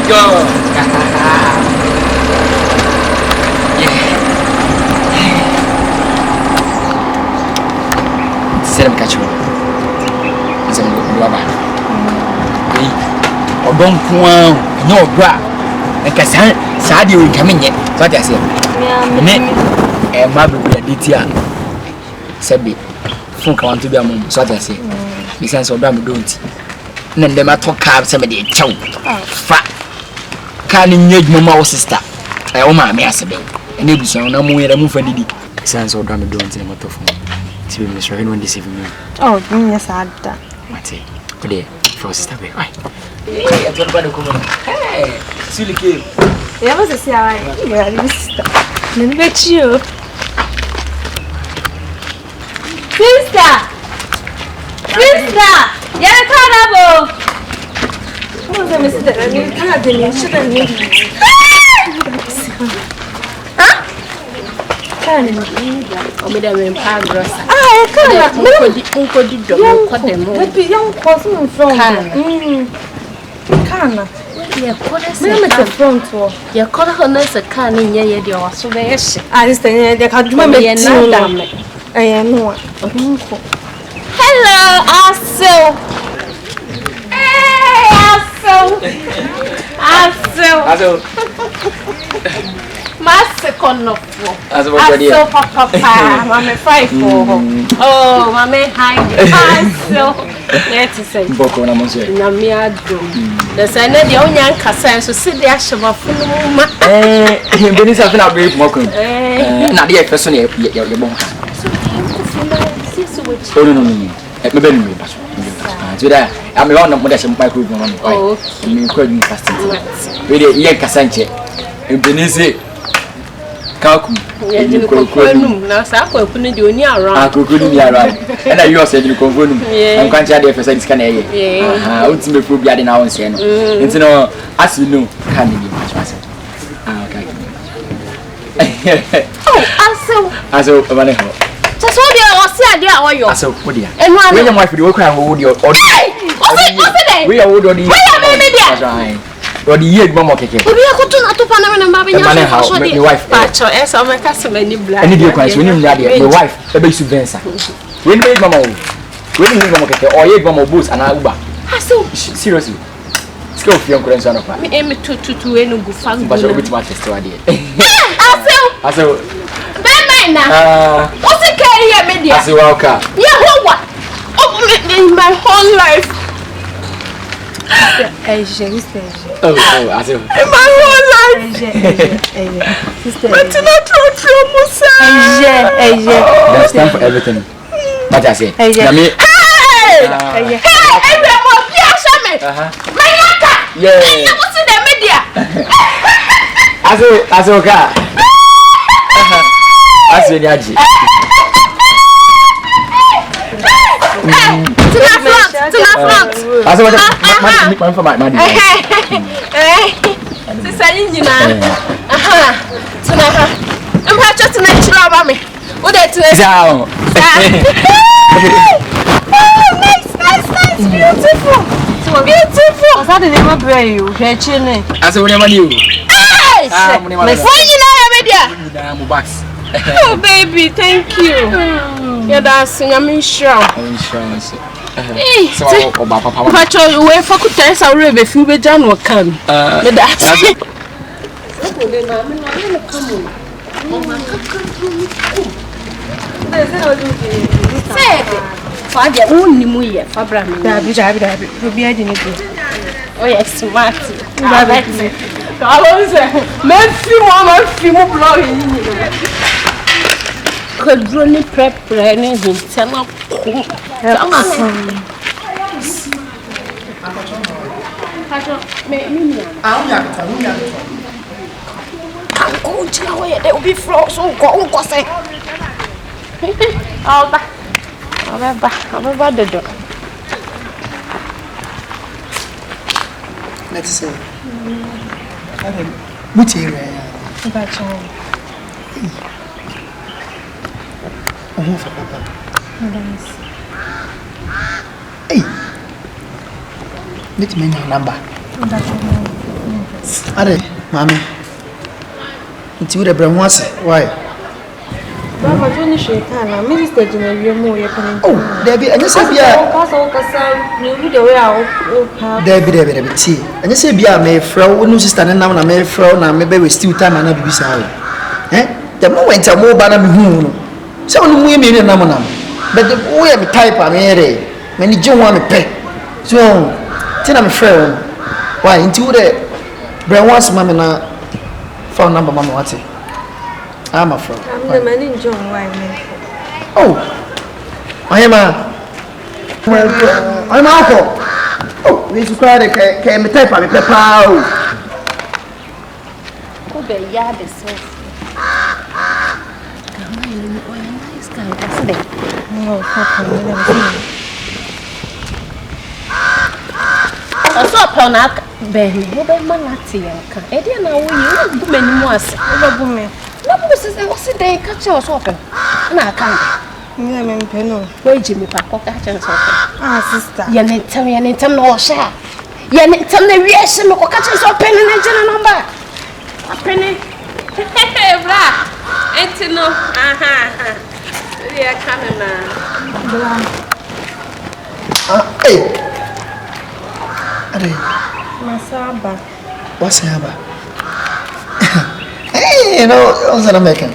go. Serem catch you. Is a rubber. Obon Puan, no bra. And Cassan, Sadi will come in yet. So I say, a mother will be a Sabi. Funk want to be a mom, so I say. Besides, or damn don't. Then them talk cab somebody chow. Fat. Can't engage my sister. I owe my master. And it was no more than move for Didi. Sans or damn don't in a motor phone. To be Miss Rain this evening. Oh, yes, I had that. What's it? Good day for sister. Why? Hey, I told about the woman. Hey, silly kid. There was a say, I sister. Let me you. Sister! Sister! Yeah, carnival! What's the mistake? I mean, I didn't shouldn't need you. Huh? Can you? Oh, Madame in progress. I can't. Uncle did the young cousin from Kana. Yeah, the front wall. Your color nurse a can in your so very. I understand the country. I am one. Hello, Aso. Hey, Aso. Master Conofo. Aso, Papa, Mamma Five. Oh, Mamma High. Aso. Let's say, Bocona Monsieur. Namia do. The Senate, the only Cassan, so sit there, Shama Fulma. Eh, but it's a very mock. Not the person your bone. Oh, no. At my bedroom, today I'm around the modern microphone. Oh, you couldn't fast. Really, yeah, Cassanche. In Benizi, Calcum, now, Sako opened you near around. And I you said you could go. I'm quite sure if I said it's can I would be food in our scene. It's no, as you know, can't be much myself. Oh, as a so I said, "Yeah, so what dear? And when your wife will cry, hold your order. We are wood on the year, Mamma. We are going to Panama and house. Your wife, Pacho, as our customer, any black. And you cry when your wife, the base Venza. When made Mamma, when you Mamma, or 8 Mamma boots and Alba. Seriously. Skill for your grandson of me, aim to any good fun, but which much is to idea. I saw. What's the carrier media? As you walk up. Yeah, what? In my whole life. Oh, as in my whole life. But not from Musa. That's time for everything. But I say, hey, everyone, yeah, what's in the media? As you got. As you know, to the front. As I want for my money. I'm just natural, mommy. What is it? Nice, beautiful. As I didn't pray you, as I remember you. Oh baby, thank you. Yeah, that's I'm insurance. So Pacho, you wait for good I will be few bejan will come. Father, only Muya, Fabra, oh, yes, smart. Could really prep anything. Tell up. Oh, tell away, there will be frogs. Oh, go say. I'll about the door. Let's see. Which area? Oh, for Papa. Hey, let me know number. Ade, mami. Nti wo de bre ho ase. Why? Baba Johnny Shekana, Minister General mo ye kan. Oh, Debbie, anya se bia. Kasa ni wu de we a o. Debbie ti. Anya se bia me fra wo no sister ne nam na me fra na me be we still time na bibi sa wo. The moment I mo ba na me hu no. Se wo no mu ye me nam nam. But the way me type am here. Me ni je ho me pe. So, tina me fra wo. Why? Nti wo de bre once mama na phone number mama what? I'm a friend. I'm the man in John why me. Oh. I'm uncle. Oh, we should cry the can me type me pepper. Go be yard so. Come on, you are nice guy. That's it. No, papa, Oso pona ben, wo be manati yanka. E dia na wo yi, wo bu manimu ase. Wo bu me. Na bu se o se den ka che oso pe. Na aka. Ni me mpe no. Wo ji mi pa ko ka che oso pe. Ah sister. Ya ne tem no sha. Ya ne tem na wi ase me ko ka che oso pe na je na number. Apene. Bra. Enti no. Aha. Ya ka me na. Bra. Hey. Ade. Masaba. What's haba? Hey, you know, what's an American?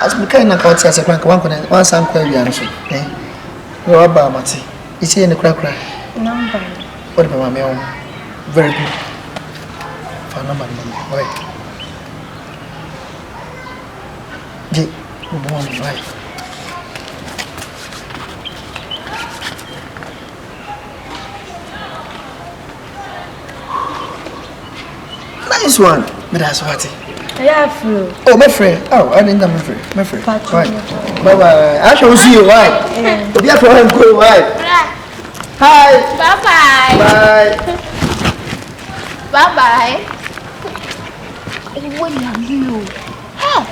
As we kind of caught as a crank one some query answer. No about Mati. Is he in the crack? Number. What about my own? Very good. For number. Wait. Jay, right. Nice one. But that's what. Yeah, flu. Oh, my friend. Oh, I didn't know my friend. My friend. Right. Bye bye. I shall see you. Why? Be for him. Go. Why? Hi. Bye bye. Bye. Bye bye. What are you? How?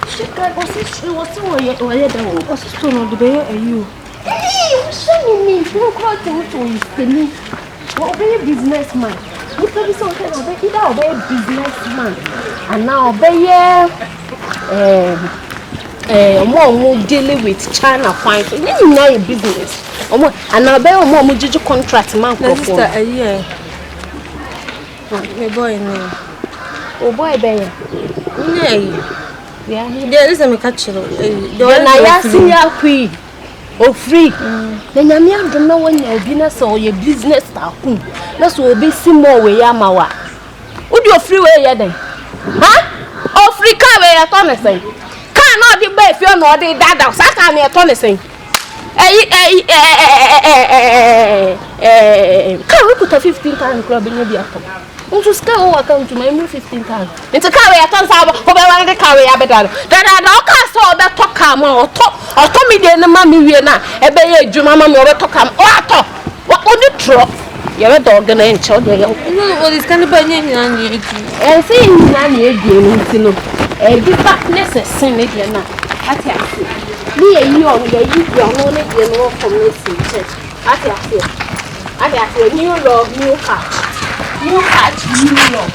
She got what's the What's the stone of the bay are you? Hey, what's me? Don't call to what be a businessman? You can be something either obey a businessman and now obey more dealing with China fine. So you know your business. And now obey more juju contract man. Sister, a year. My boy name. Oh boy, baby. Yeah, there is a catcher. I see your queen. Oh, free. Then I don't know when your business or your business start. That's what be more way. Yamawa. Would you free way then? Huh? Oh, free car way at Tonnessee. Cannot be if you're not the dad of Satan at Tonnessee. Can we put a 15,000 club in your vehicle? To scale or come to my 15,000. It's a carry a ton of over the carry a better. That I don't cast all that talk or Tommy de mammy Vienna, a bay, Jumama, or talk or what would you drop? You're a dog and a child. What is kind of banyan and saying Nanny again, a big backness is sin again. I tell you, me and you are only a from this church. I tell you, new love, new catch. You catch, you know.